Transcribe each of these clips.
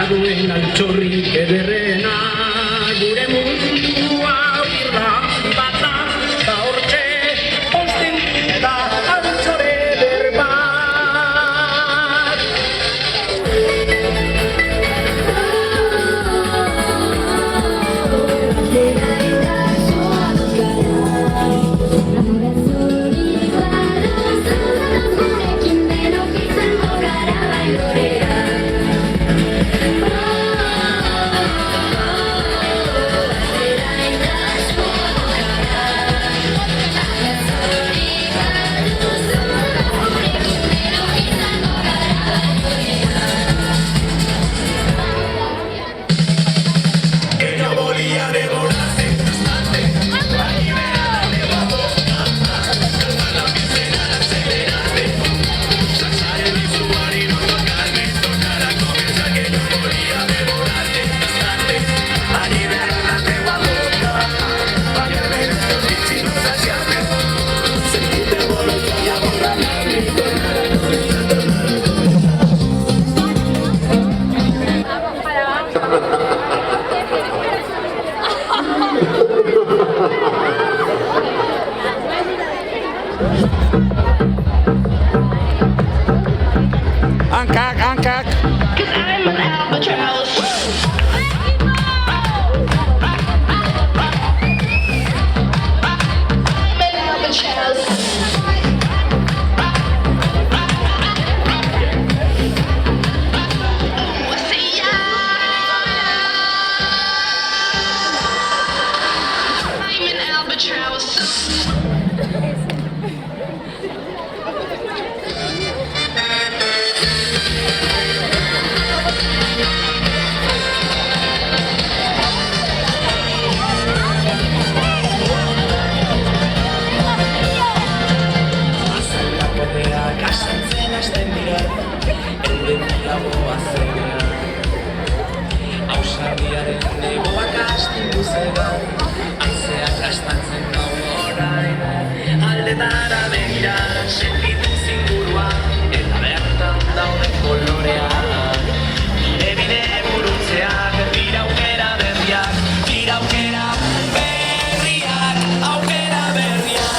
duen altxorrik ederrena, gure mundua birra bata, da hortxe postin eta altxore eder bat. Angkak. 'Cause I'm an albatross. I'm an albatross. Ooh, see ya. I'm an albatross. Ausardiaren negoak astindu zegoen, haizeak astantzen gau orain, aldetara begira sentitu zingurua, eta bertan daude koloreak. Bide burutzeak, dira aukera berriak, dira aukera berriak, aukera berriak.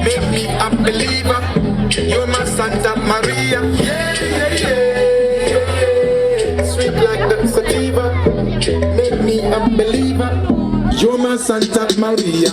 Make me a believer. You're my Santa Maria. Sweet like the sativa. Make me a believer. You're my Santa Maria.